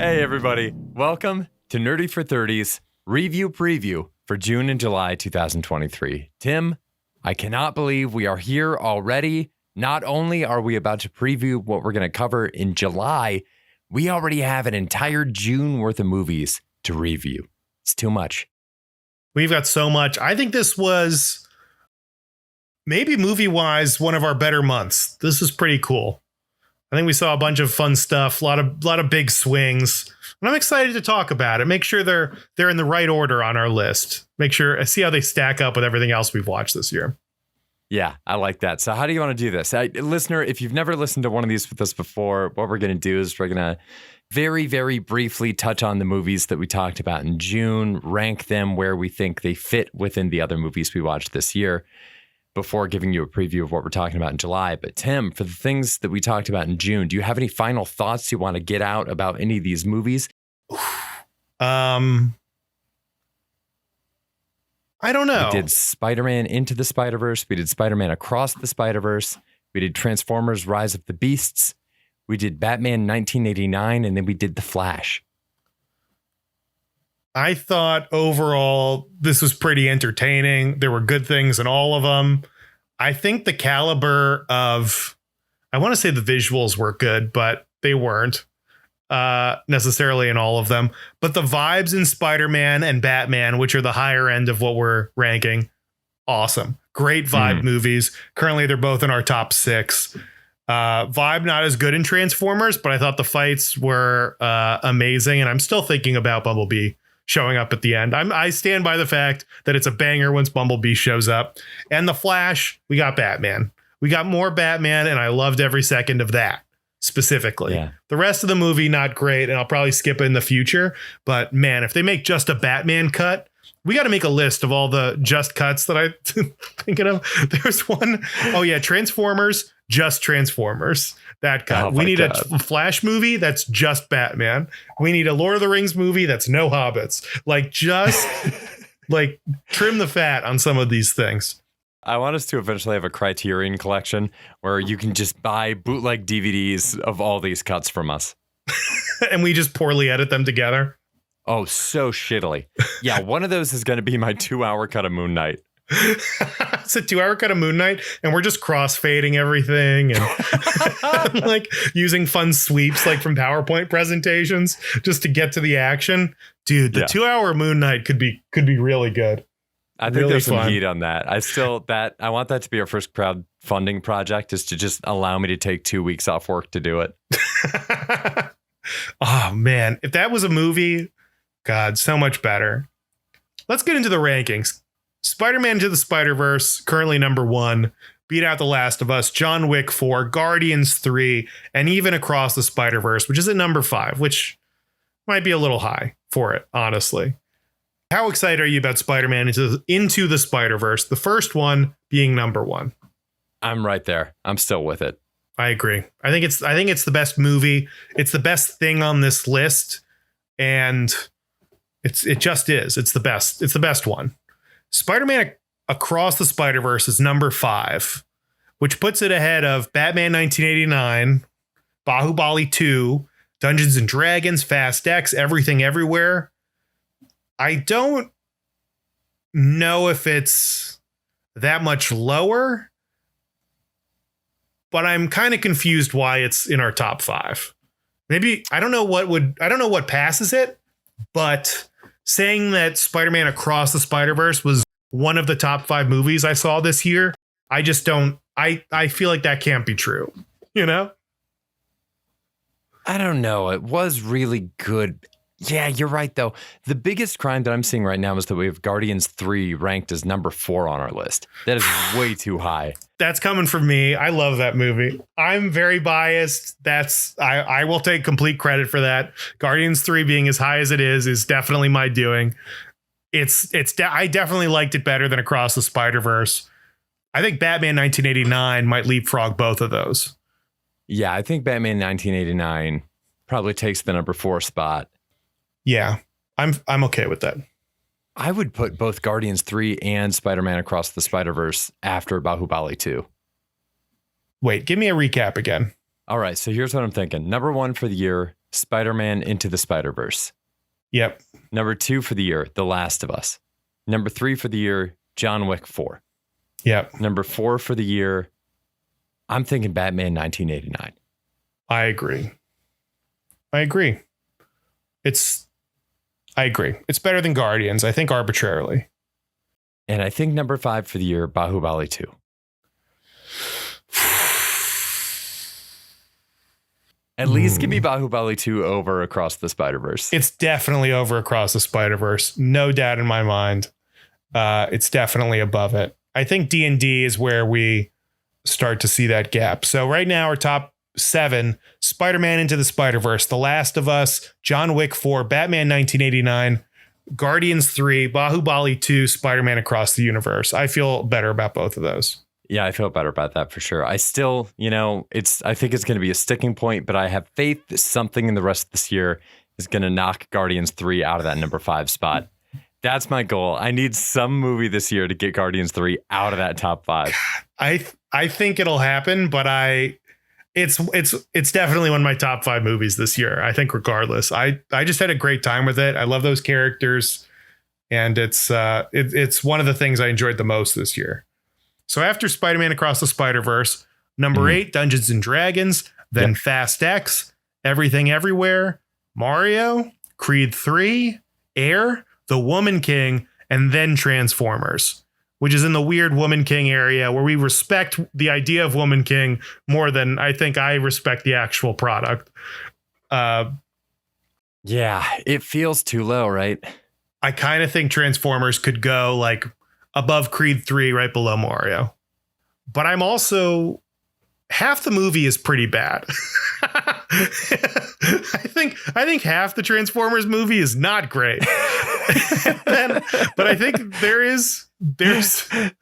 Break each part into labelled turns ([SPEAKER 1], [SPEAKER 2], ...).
[SPEAKER 1] Hey, everybody. Welcome to Nerdy for 30's review preview for June and July 2023. Tim, I cannot believe we are here already. Not only are we about to preview what we're going to cover in July, we already have an entire June worth of movies to review. It's too much.
[SPEAKER 2] We've got so much. I think this was maybe movie-wise one of our better months. This is pretty cool. I think we saw a bunch of fun stuff, a lot of big swings, and I'm excited to talk about it. Make sure they're in the right order on our list. Make sure see how they stack up with everything else we've watched this year.
[SPEAKER 1] Yeah, I like that. So how do you want to do this? Listener, if you've never listened to one of these with us before, what we're going to do is we're going to very, very briefly touch on the movies that we talked about in June, rank them where we think they fit within the other movies we watched this year, before giving you a preview of what we're talking about in July. But Tim, for the things that we talked about in June, do you have any final thoughts you want to get out about any of these movies?
[SPEAKER 2] I don't know.
[SPEAKER 1] We did Spider-Man Into the Spider-Verse. We did Spider-Man Across the Spider-Verse. We did Transformers Rise of the Beasts. We did Batman 1989, and then we did The Flash.
[SPEAKER 2] I thought overall this was pretty entertaining. There were good things in all of them. I think the caliber of, I want to say the visuals were good, but they weren't necessarily in all of them. But the vibes in Spider-Man and Batman, which are the higher end of what we're ranking, awesome. Great vibe movies. Currently, they're both in our top 6. Vibe not as good in Transformers, but I thought the fights were amazing. And I'm still thinking about Bumblebee showing up at the end. I stand by the fact that it's a banger once Bumblebee shows up. And The Flash, we got Batman. We got more Batman, and I loved every second of that specifically. Yeah. The rest of the movie, not great, and I'll probably skip it in the future. But man, if they make just a Batman cut, we got to make a list of all the just cuts that I'm thinking of. There's one, oh yeah, Transformers, just Transformers. That cut. Oh, we need a Flash movie that's just Batman. We need a Lord of the Rings movie that's no hobbits. Like, just like trim the fat on some of these things.
[SPEAKER 1] I want us to eventually have a Criterion collection where you can just buy bootleg DVDs of all these cuts from us.
[SPEAKER 2] And we just poorly edit them together.
[SPEAKER 1] Oh, so shittily. Yeah, one of those is going to be my 2-hour cut of Moon Knight.
[SPEAKER 2] It's a 2-hour cut of Moon Knight, and we're just cross-fading everything and like using fun sweeps like from PowerPoint presentations just to get to the action. Dude, the 2-hour Moon Knight could be really good.
[SPEAKER 1] I think really there's some heat on that. I want that to be our first crowdfunding project, is to just allow me to take 2 weeks off work to do it.
[SPEAKER 2] Oh man, if that was a movie, God, so much better. Let's get into the rankings. Spider-Man Into the Spider-Verse, currently number 1, beat out The Last of Us, John Wick 4, Guardians 3, and even Across the Spider-Verse, which is at number 5, which might be a little high for it, honestly. How excited are you about Spider-Man Into the Spider-Verse, the first one being number 1?
[SPEAKER 1] I'm right there. I'm still with it.
[SPEAKER 2] I agree. I think it's the best movie. It's the best thing on this list, and it just is. It's the best. It's the best one. Spider-Man Across the Spider-Verse is number 5, which puts it ahead of Batman 1989, Baahubali 2, Dungeons and Dragons, Fast X, Everything Everywhere. I don't know if it's that much lower, but I'm kind of confused why it's in our top 5. Maybe I don't know what passes it, but saying that Spider-Man Across the Spider-Verse was one of the top 5 movies I saw this year, I just don't. I feel like that can't be true. You know?
[SPEAKER 1] I don't know. It was really good. Yeah, you're right, though. The biggest crime that I'm seeing right now is that we have Guardians 3 ranked as number 4 on our list. That is way too high.
[SPEAKER 2] That's coming from me. I love that movie. I'm very biased. I will take complete credit for that. Guardians 3 being as high as it is definitely my doing. I definitely liked it better than Across the Spider-Verse. I think Batman 1989 might leapfrog both of those.
[SPEAKER 1] Yeah, I think Batman 1989 probably takes the number 4 spot.
[SPEAKER 2] Yeah, I'm okay with that.
[SPEAKER 1] I would put both Guardians 3 and Spider-Man Across the Spider-Verse after Baahubali 2.
[SPEAKER 2] Wait, give me a recap again.
[SPEAKER 1] All right, so here's what I'm thinking. Number 1 for the year, Spider-Man Into the Spider-Verse.
[SPEAKER 2] Yep.
[SPEAKER 1] Number 2 for the year, The Last of Us. Number 3 for the year, John Wick 4.
[SPEAKER 2] Yep.
[SPEAKER 1] Number 4 for the year, I'm thinking Batman 1989.
[SPEAKER 2] I agree. I agree. It's better than Guardians, I think, arbitrarily.
[SPEAKER 1] And I think number 5 for the year, Baahubali 2. At least give me Baahubali 2 over Across the Spider-Verse.
[SPEAKER 2] It's definitely over Across the Spider-Verse. No doubt in my mind. It's definitely above it. I think D&D is where we start to see that gap. So right now, our top 7, Spider-Man Into the Spider-Verse, The Last of Us, John Wick 4, Batman 1989, Guardians 3, Baahubali 2, Spider-Man Across the Universe. I feel better about both of those.
[SPEAKER 1] Yeah, I feel better about that for sure. I still, I think it's going to be a sticking point, but I have faith that something in the rest of this year is going to knock Guardians 3 out of that number 5 spot. That's my goal. I need some movie this year to get Guardians 3 out of that top 5.
[SPEAKER 2] I think it'll happen, but it's definitely one of my top 5 movies this year. I think regardless, I just had a great time with it. I love those characters, and it's one of the things I enjoyed the most this year. So after Spider-Man Across the Spider-Verse, number 8, Dungeons and Dragons, then Fast X, Everything Everywhere, Mario, Creed 3, Air, The Woman King, and then Transformers, which is in the weird Woman King area where we respect the idea of Woman King more than I think I respect the actual product.
[SPEAKER 1] Yeah, it feels too low, right?
[SPEAKER 2] I kind of think Transformers could go like above Creed 3, right below Mario. But I'm also, half the movie is pretty bad. I think half the Transformers movie is not great. But I think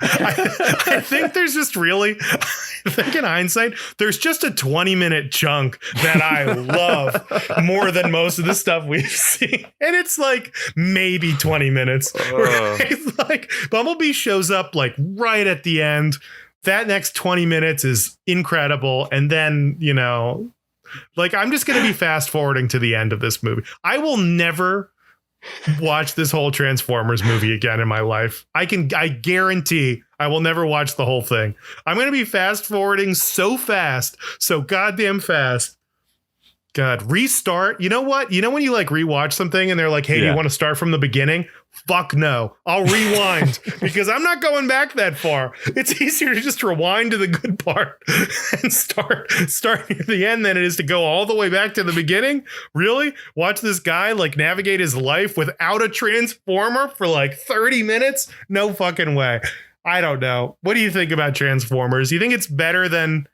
[SPEAKER 2] I think there's just really, I think in hindsight, there's just a 20-minute chunk that I love more than most of the stuff we've seen. And it's like maybe 20 minutes. Right? Like Bumblebee shows up like right at the end. That next 20 minutes is incredible. And then, like I'm just going to be fast forwarding to the end of this movie. I will never watch this whole Transformers movie again in my life. I guarantee I will never watch the whole thing. I'm going to be fast forwarding so goddamn fast. God, restart. You know what? You know when you like rewatch something and they're like, hey, do you want to start from the beginning? Fuck no. I'll rewind because I'm not going back that far. It's easier to just rewind to the good part and start near the end than it is to go all the way back to the beginning. Really? Watch this guy like navigate his life without a transformer for like 30 minutes? No fucking way. I don't know. What do you think about Transformers? Do you think it's better than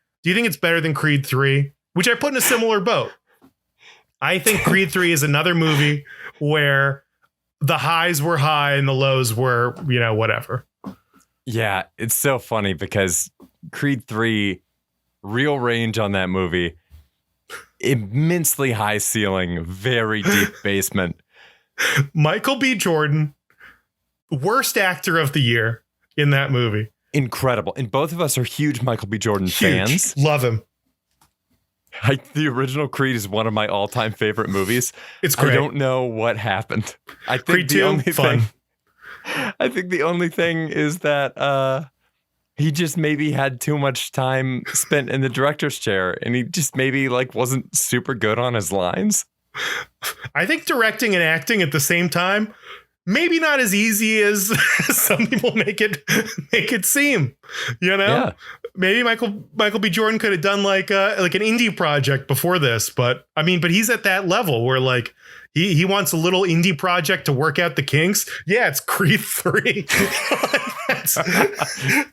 [SPEAKER 2] Creed 3, which I put in a similar boat? I think Creed 3 is another movie where the highs were high and the lows were, whatever.
[SPEAKER 1] Yeah, it's so funny because Creed 3, real range on that movie, immensely high ceiling, very deep basement.
[SPEAKER 2] Michael B. Jordan, worst actor of the year in that movie.
[SPEAKER 1] Incredible. And both of us are huge Michael B. Jordan fans.
[SPEAKER 2] Love him.
[SPEAKER 1] The original Creed is one of my all-time favorite movies.
[SPEAKER 2] It's great.
[SPEAKER 1] I don't know what happened. I think
[SPEAKER 2] Creed 2,
[SPEAKER 1] I think the only thing is that he just maybe had too much time spent in the director's chair, and he just maybe like wasn't super good on his lines.
[SPEAKER 2] I think directing and acting at the same time, maybe not as easy as some people make it seem. Yeah. Maybe Michael B. Jordan could have done like an indie project before this, but he's at that level where like he wants a little indie project to work out the kinks. Yeah, it's Creed 3.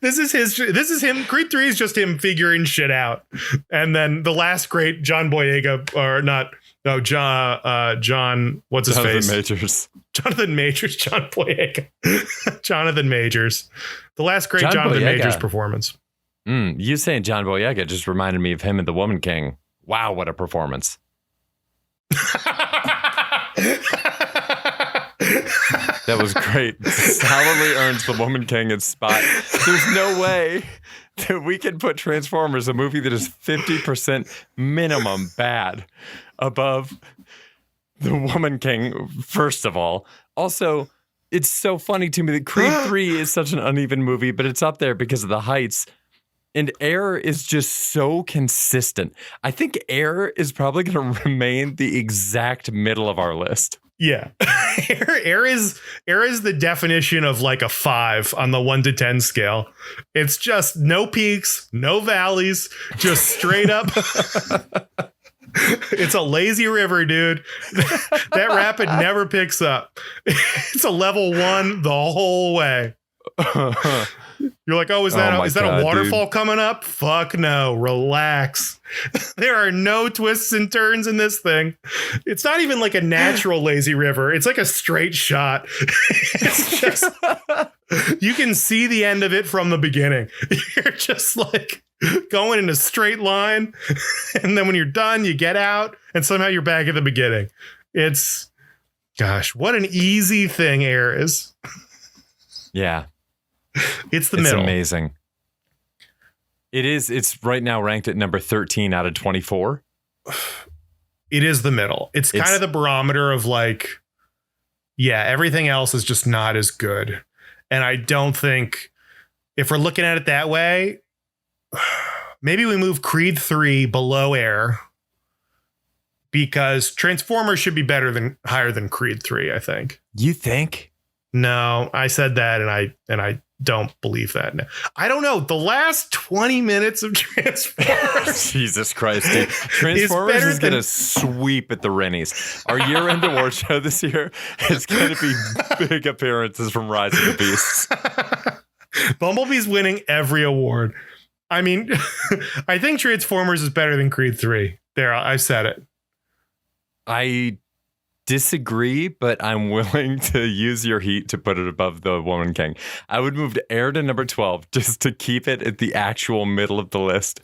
[SPEAKER 2] This is him. Creed 3 is just him figuring shit out. And then the last great John Boyega, or not, no, John, what's his face? Jonathan Majors, John Boyega. Jonathan Majors. The last great Jonathan Majors performance.
[SPEAKER 1] You saying John Boyega just reminded me of him and the Woman King. Wow, what a performance. That was great. Solidly earns the Woman King its spot. There's no way that we can put Transformers, a movie that is 50% minimum bad, above The Woman King, first of all. Also, it's so funny to me that Creed 3 is such an uneven movie, but it's up there because of the heights. And Air is just so consistent. I think Air is probably going to remain the exact middle of our list.
[SPEAKER 2] Yeah. Air is the definition of like a 5 on the 1 to 10 scale. It's just no peaks, no valleys, just straight up. It's a lazy river, dude. That rapid never picks up. It's a level 1 the whole way. You're like, oh, is that a waterfall coming up? Fuck no. Relax. There are no twists and turns in this thing. It's not even like a natural lazy river. It's like a straight shot. It's just, you can see the end of it from the beginning. You're just like going in a straight line. And then when you're done, you get out and somehow you're back at the beginning. It's, gosh, what an easy thing Air is.
[SPEAKER 1] Yeah.
[SPEAKER 2] It's middle.
[SPEAKER 1] It's amazing. It is. It's right now ranked at number 13 out of 24.
[SPEAKER 2] It is the middle. It's kind of the barometer of like, yeah, everything else is just not as good. And I don't think, if we're looking at it that way, maybe we move Creed 3 below Air, because Transformers should be higher than Creed 3, I think.
[SPEAKER 1] You think?
[SPEAKER 2] No, I said that and I don't believe that. I don't know. The last 20 minutes of Transformers.
[SPEAKER 1] Jesus Christ, dude. Transformers is going to sweep at the Rennies. Our year-end award show this year is going to be big appearances from Rise of the Beasts.
[SPEAKER 2] Bumblebee's winning every award. I mean, I think Transformers is better than Creed 3. There, I said it.
[SPEAKER 1] I disagree, but I'm willing to use your heat to put it above The Woman King. I would move to Air to number 12 just to keep it at the actual middle of the list.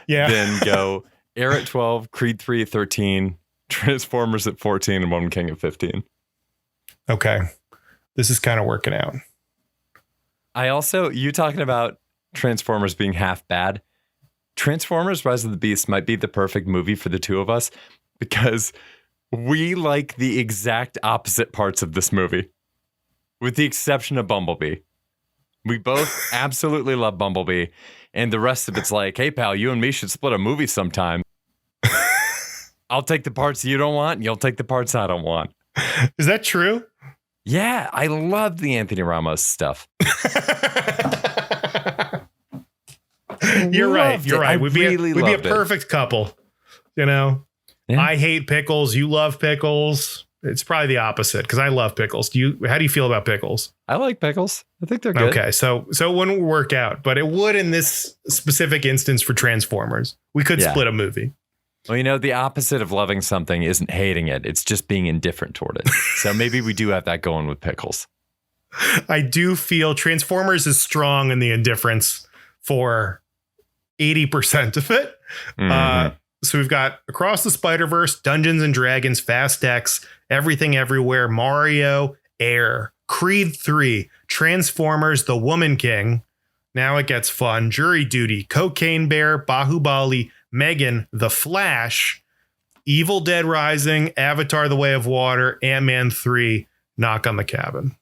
[SPEAKER 2] Yeah.
[SPEAKER 1] Then go Air at 12, Creed 3 at 13, Transformers at 14, and Woman King at 15.
[SPEAKER 2] Okay. This is kind of working out.
[SPEAKER 1] You talking about Transformers being half bad. Transformers Rise of the Beast might be the perfect movie for the two of us because we like the exact opposite parts of this movie, with the exception of Bumblebee. We both absolutely love Bumblebee, and the rest of it's like, hey, pal, you and me should split a movie sometime. I'll take the parts you don't want, and you'll take the parts I don't want.
[SPEAKER 2] Is that true?
[SPEAKER 1] Yeah, I love the Anthony Ramos stuff.
[SPEAKER 2] You're right. You're right. We'd be a
[SPEAKER 1] perfect
[SPEAKER 2] perfect couple, you know? Yeah. I hate pickles. You love pickles. It's probably the opposite because I love pickles. How do you feel about pickles?
[SPEAKER 1] I like pickles. I think they're good.
[SPEAKER 2] Okay, so it wouldn't work out, but it would in this specific instance for Transformers. We could split a movie.
[SPEAKER 1] Well, the opposite of loving something isn't hating it. It's just being indifferent toward it. So maybe we do have that going with pickles.
[SPEAKER 2] I do feel Transformers is strong in the indifference for 80% of it. Mm-hmm. So we've got Across the Spider-Verse, Dungeons and Dragons, Fast X, Everything Everywhere, Mario, Air, Creed 3, Transformers, The Woman King. Now it gets fun. Jury Duty, Cocaine Bear, Baahubali, Megan, The Flash, Evil Dead Rising, Avatar: The Way of Water, Ant-Man 3, Knock on the Cabin.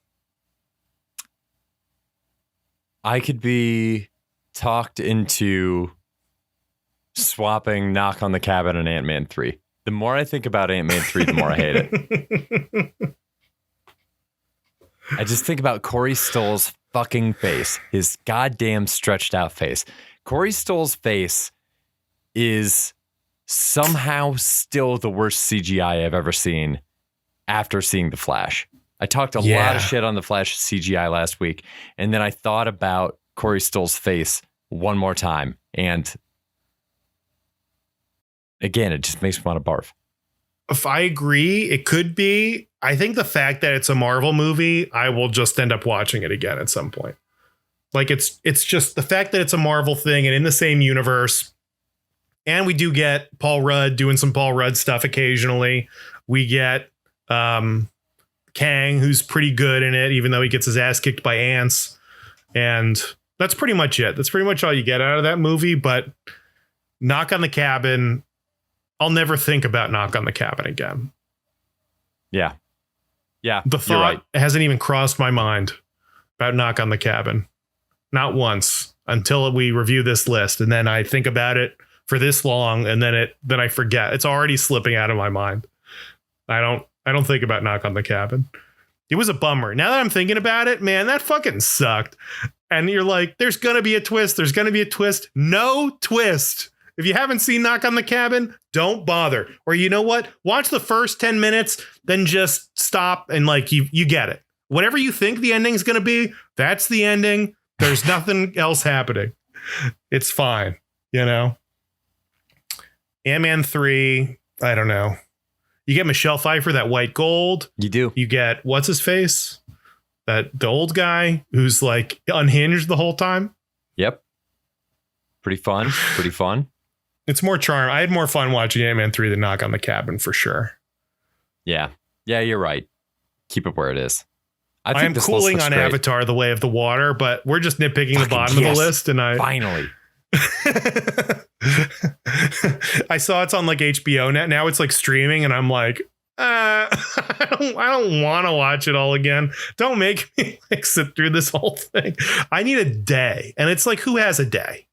[SPEAKER 1] I could be talked into swapping Knock on the Cabin and Ant-Man 3. The more I think about Ant-Man 3, the more I hate it. I just think about Corey Stoll's fucking face, his goddamn stretched out face. Corey Stoll's face is somehow still the worst CGI I've ever seen after seeing The Flash. I talked a lot of shit on The Flash CGI last week, and then I thought about Corey Stoll's face one more time, and again, it just makes me want to barf.
[SPEAKER 2] If I agree, it could be. I think the fact that it's a Marvel movie, I will just end up watching it again at some point. Like it's just the fact that it's a Marvel thing and in the same universe. And we do get Paul Rudd doing some Paul Rudd stuff occasionally. We get Kang, who's pretty good in it, even though he gets his ass kicked by ants. And that's pretty much it. That's pretty much all you get out of that movie. But Knock on the Cabin, I'll never think about Knock on the Cabin again.
[SPEAKER 1] Yeah. Yeah.
[SPEAKER 2] The thought hasn't even crossed my mind about Knock on the Cabin. Not once until we review this list. And then I think about it for this long and then I forget. It's already slipping out of my mind. I don't think about Knock on the Cabin. It was a bummer. Now that I'm thinking about it, man, that fucking sucked. And you're like, there's going to be a twist. There's going to be a twist. No twist. If you haven't seen Knock on the Cabin, don't bother. Or you know what? Watch the first 10 minutes, then just stop and like you get it. Whatever you think the ending's going to be, that's the ending. There's nothing else happening. It's fine, you know? Ant-Man 3, I don't know. You get Michelle Pfeiffer, that white gold.
[SPEAKER 1] You do.
[SPEAKER 2] You get, what's his face? The old guy who's like unhinged the whole time.
[SPEAKER 1] Yep. Pretty fun. Pretty fun.
[SPEAKER 2] It's more charm. I had more fun watching Ant-Man 3 than Knock on the Cabin for sure.
[SPEAKER 1] Yeah. Yeah, you're right. Keep it where it is.
[SPEAKER 2] I am cooling on great. Avatar, The Way of the Water, but we're just nitpicking the bottom of the list. And
[SPEAKER 1] finally.
[SPEAKER 2] I saw it's on like HBO net. Now it's like streaming and I'm like, I don't want to watch it all again. Don't make me like sit through this whole thing. I need a day. And it's like, who has a day?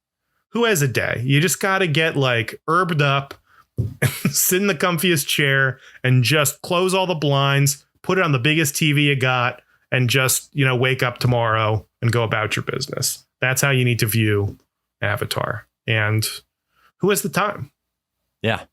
[SPEAKER 2] Who has a day? You just got to get like herbed up, sit in the comfiest chair and just close all the blinds, put it on the biggest TV you got and just, you know, wake up tomorrow and go about your business. That's how you need to view Avatar. And who has the time?
[SPEAKER 1] Yeah.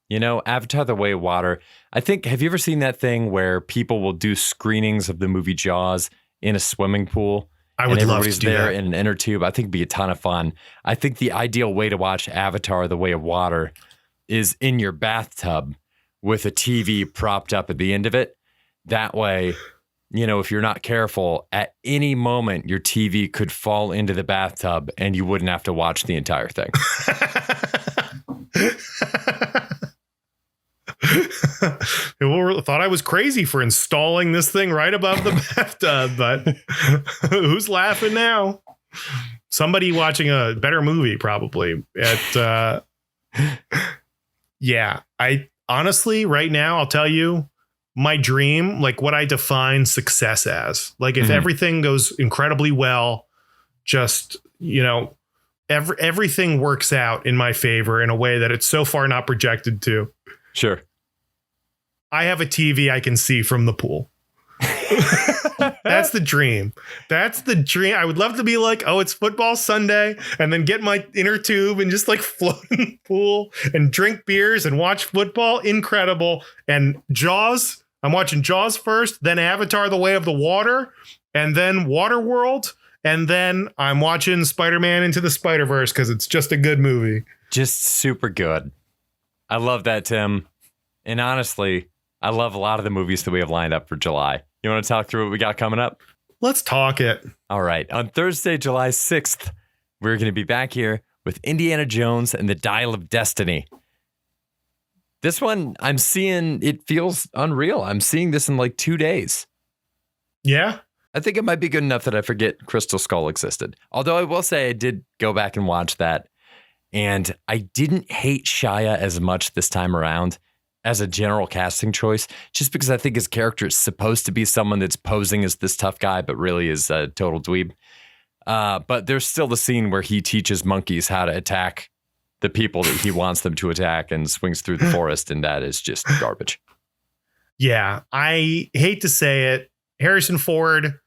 [SPEAKER 1] You know, Avatar, The Way of Water. I think, have you ever seen that thing where people will do screenings of the movie Jaws in a swimming pool?
[SPEAKER 2] I would love to do
[SPEAKER 1] there
[SPEAKER 2] that.
[SPEAKER 1] In an inner tube. I think it'd be a ton of fun. I think the ideal way to watch Avatar, The Way of Water is in your bathtub with a TV propped up at the end of it. That way, you know, if you're not careful, at any moment, your TV could fall into the bathtub and you wouldn't have to watch the entire thing.
[SPEAKER 2] Thought I was crazy for installing this thing right above the bathtub, but who's laughing now? Somebody watching a better movie, probably. Yeah, I honestly, right now, I'll tell you, my dream, like what I define success as, like if everything goes incredibly well, just, you know, everything works out in my favor in a way that it's so far not projected to.
[SPEAKER 1] Sure.
[SPEAKER 2] I have a TV I can see from the pool. That's the dream. That's the dream. I would love to be like, oh, it's football Sunday and then get my inner tube and just like float in the pool and drink beers and watch football. Incredible. And Jaws. I'm watching Jaws first, then Avatar, The Way of the Water, and then Waterworld. And then I'm watching Spider-Man Into the Spider-Verse because it's just a good movie.
[SPEAKER 1] Just super good. I love that, Tim. And honestly, I love a lot of the movies that we have lined up for July. You want to talk through what we got coming up?
[SPEAKER 2] Let's talk it.
[SPEAKER 1] All right. On Thursday, July 6th, we're going to be back here with Indiana Jones and the Dial of Destiny. This one, I'm seeing, it feels unreal. I'm seeing this in like 2 days.
[SPEAKER 2] Yeah.
[SPEAKER 1] I think it might be good enough that I forget Crystal Skull existed. Although I will say I did go back and watch that. And I didn't hate Shia as much this time around as a general casting choice, just because I think his character is supposed to be someone that's posing as this tough guy, but really is a total dweeb. But there's still the scene where he teaches monkeys how to attack the people that he wants them to attack and swings through the forest. And that is just garbage.
[SPEAKER 2] Yeah, I hate to say it. Harrison Ford,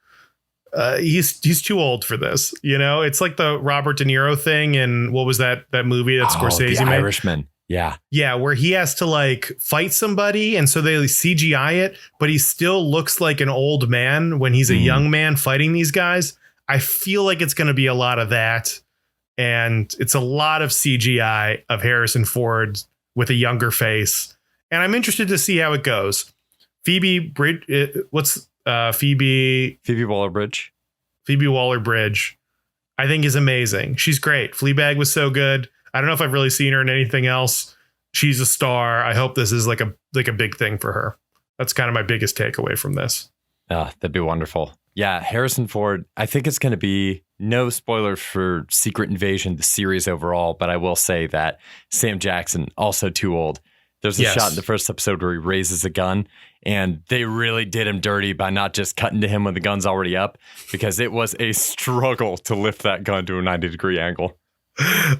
[SPEAKER 2] he's too old for this. You know, it's like the Robert De Niro thing. And what was that movie that Scorsese
[SPEAKER 1] the
[SPEAKER 2] made?
[SPEAKER 1] Irishman. Yeah.
[SPEAKER 2] Yeah, where he has to like fight somebody. And so they CGI it, but he still looks like an old man when he's a young man fighting these guys. I feel like it's going to be a lot of that. And it's a lot of CGI of Harrison Ford with a younger face. And I'm interested to see how it goes. Phoebe
[SPEAKER 1] Waller-Bridge.
[SPEAKER 2] Phoebe Waller-Bridge, I think, is amazing. She's great. Fleabag was so good. I don't know if I've really seen her in anything else. She's a star. I hope this is like a big thing for her. That's kind of my biggest takeaway from this.
[SPEAKER 1] That'd be wonderful. Yeah, Harrison Ford, I think it's going to be no spoiler for Secret Invasion, the series overall, but I will say that Sam Jackson, also too old, There's a shot in the first episode where he raises a gun, and they really did him dirty by not just cutting to him when the gun's already up, because it was a struggle to lift that gun to a 90-degree angle.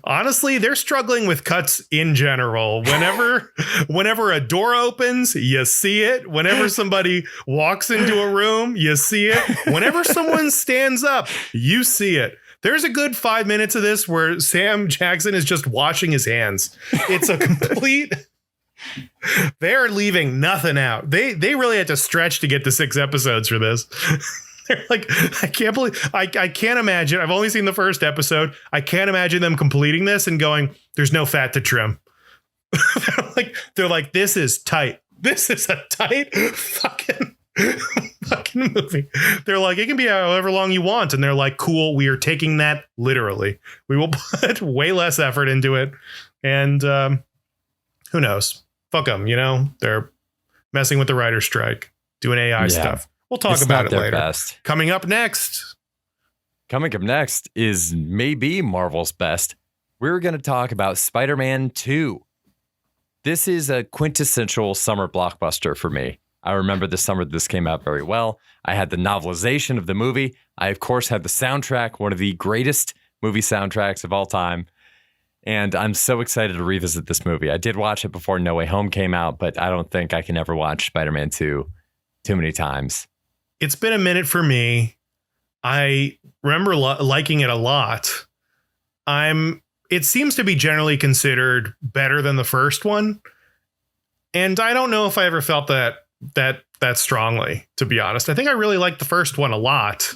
[SPEAKER 2] Honestly, they're struggling with cuts in general. Whenever a door opens, you see it. Whenever somebody walks into a room, you see it. Whenever someone stands up, you see it. There's a good 5 minutes of this where Sam Jackson is just washing his hands. It's a complete... They're leaving nothing out. They really had to stretch to get to 6 episodes for this. They're like, I can't believe, I can't imagine. I've only seen the first episode. I can't imagine them completing this and going, there's no fat to trim. they're like, this is tight. This is a tight fucking movie. They're like, it can be however long you want. And they're like, cool. We are taking that literally. We will put way less effort into it. And who knows? Fuck them. They're messing with the writer's strike, doing AI stuff. We'll talk about it later.
[SPEAKER 1] Best.
[SPEAKER 2] Coming up next
[SPEAKER 1] is maybe Marvel's best. We're going to talk about Spider-Man 2. This is a quintessential summer blockbuster for me. I remember the summer this came out very well. I had the novelization of the movie. I, of course, had the soundtrack, one of the greatest movie soundtracks of all time. And I'm so excited to revisit this movie. I did watch it before No Way Home came out, but I don't think I can ever watch Spider-Man 2 too many times.
[SPEAKER 2] It's been a minute for me. I remember liking it a lot. It seems to be generally considered better than the first one. And I don't know if I ever felt that strongly, to be honest. I think I really liked the first one a lot.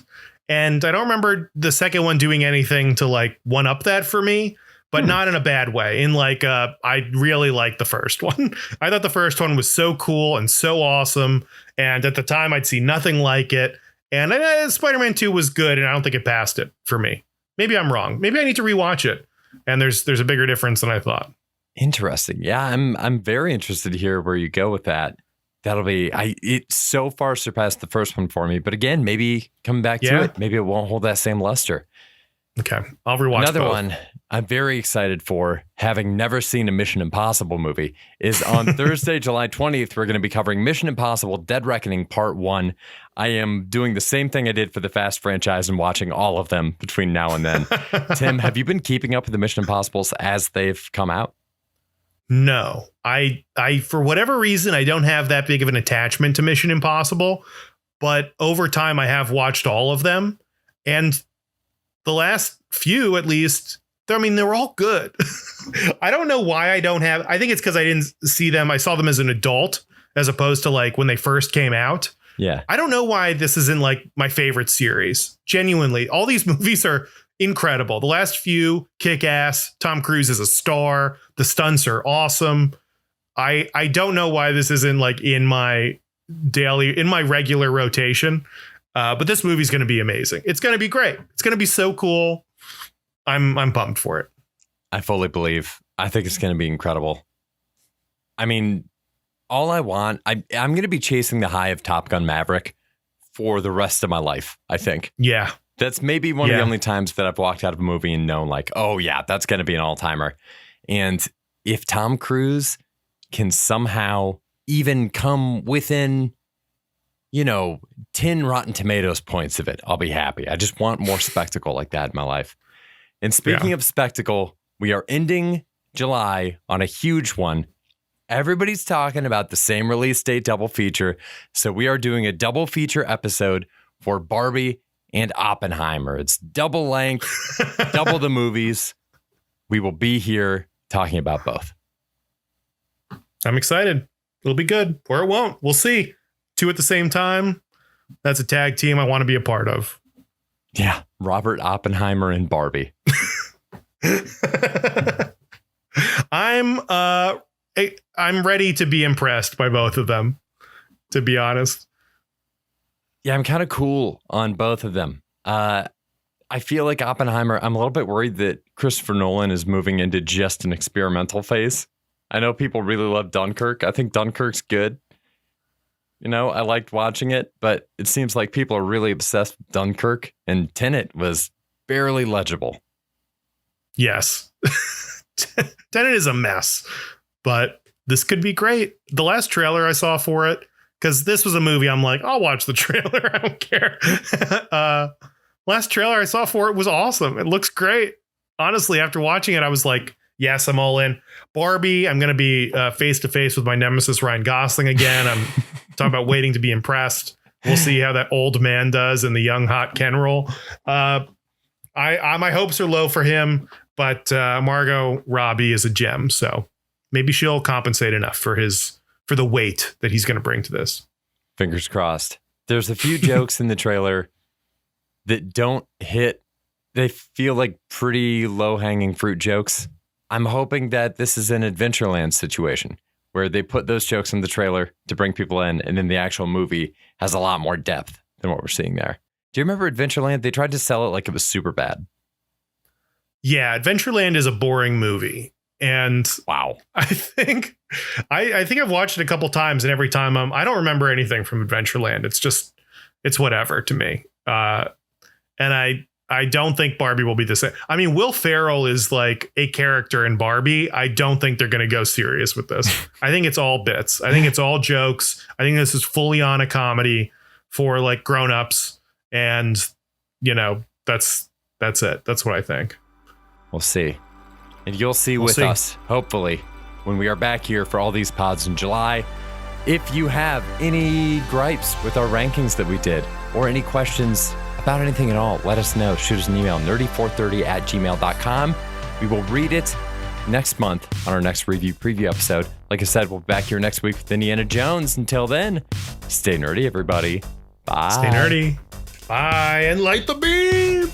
[SPEAKER 2] And I don't remember the second one doing anything to like one up that for me, but not in a bad way. I really liked the first one. I thought the first one was so cool and so awesome. And at the time, I'd see nothing like it. And Spider-Man 2 was good, and I don't think it passed it for me. Maybe I'm wrong. Maybe I need to rewatch it. And there's a bigger difference than I thought.
[SPEAKER 1] Interesting. Yeah, I'm very interested to hear where you go with that. It so far surpassed the first one for me. But again, maybe coming back to it, maybe it won't hold that same luster.
[SPEAKER 2] Okay, I'll rewatch
[SPEAKER 1] Another
[SPEAKER 2] both.
[SPEAKER 1] one I'm very excited for, having never seen a Mission Impossible movie, is on Thursday, July 20th, we're going to be covering Mission Impossible Dead Reckoning Part 1. I am doing the same thing I did for the Fast franchise and watching all of them between now and then. Tim, have you been keeping up with the Mission Impossibles as they've come out?
[SPEAKER 2] No, I for whatever reason, I don't have that big of an attachment to Mission Impossible, but over time I have watched all of them, and the last few, at least, they're all good. I don't know why I don't have. I think it's because I didn't see them. I saw them as an adult as opposed to like when they first came out.
[SPEAKER 1] Yeah.
[SPEAKER 2] I don't know why this isn't like my favorite series. Genuinely, all these movies are incredible. The last few kick ass. Tom Cruise is a star. The stunts are awesome. I don't know why this isn't like in my regular rotation. But this movie's going to be amazing. It's going to be great. It's going to be so cool. I'm pumped for it.
[SPEAKER 1] I fully believe. I think it's going to be incredible. I mean, all I want, I'm going to be chasing the high of Top Gun Maverick for the rest of my life, I think.
[SPEAKER 2] Yeah.
[SPEAKER 1] That's maybe one of the only times that I've walked out of a movie and known like, oh yeah, that's going to be an all-timer. And if Tom Cruise can somehow even come within 10 Rotten Tomatoes points of it, I'll be happy. I just want more spectacle like that in my life. And speaking of spectacle, we are ending July on a huge one. Everybody's talking about the same release date double feature. So we are doing a double feature episode for Barbie and Oppenheimer. It's double length, double the movies. We will be here talking about both.
[SPEAKER 2] I'm excited. It'll be good, or it won't. We'll see. 2 at the same time. That's a tag team I want to be a part of.
[SPEAKER 1] Yeah, Robert Oppenheimer and Barbie.
[SPEAKER 2] I'm ready to be impressed by both of them, to be honest.
[SPEAKER 1] Yeah, I'm kind of cool on both of them. I feel like Oppenheimer, I'm a little bit worried that Christopher Nolan is moving into just an experimental phase. I know people really love Dunkirk. I think Dunkirk's good. I liked watching it, but it seems like people are really obsessed with Dunkirk, and Tenet was barely legible.
[SPEAKER 2] Yes. Tenet is a mess, but this could be great. The last trailer I saw for it, because this was a movie I'm like, I'll watch the trailer. I don't care. Last trailer I saw for it was awesome. It looks great. Honestly, after watching it, I was like, yes, I'm all in. Barbie, I'm going to be face to face with my nemesis, Ryan Gosling, again. I'm talking about waiting to be impressed. We'll see how that old man does in the young, hot Ken role. My hopes are low for him, but Margot Robbie is a gem. So maybe she'll compensate enough for the weight that he's going to bring to this.
[SPEAKER 1] Fingers crossed. There's a few jokes in the trailer that don't hit. They feel like pretty low-hanging fruit jokes. I'm hoping that this is an Adventureland situation where they put those jokes in the trailer to bring people in, and then the actual movie has a lot more depth than what we're seeing there. Do you remember Adventureland? They tried to sell it like it was super bad.
[SPEAKER 2] Yeah, Adventureland is a boring movie. And
[SPEAKER 1] wow,
[SPEAKER 2] I think I've watched it a couple times, and every time I don't remember anything from Adventureland. It's whatever to me. And I don't think Barbie will be the same. I mean, Will Ferrell is like a character in Barbie. I don't think they're going to go serious with this. I think it's all bits. I think it's all jokes. I think this is fully on a comedy for like grown-ups. And, that's it. That's what I think.
[SPEAKER 1] We'll see. And you'll see with us, hopefully, when we are back here for all these pods in July. If you have any gripes with our rankings that we did, or any questions about anything at all, let us know. Shoot us an email, nerdy430@gmail.com. We will read it next month on our next preview episode. Like I said, we'll be back here next week with Indiana Jones. Until then, stay nerdy, everybody. Bye.
[SPEAKER 2] Stay nerdy. Bye, and light the beam.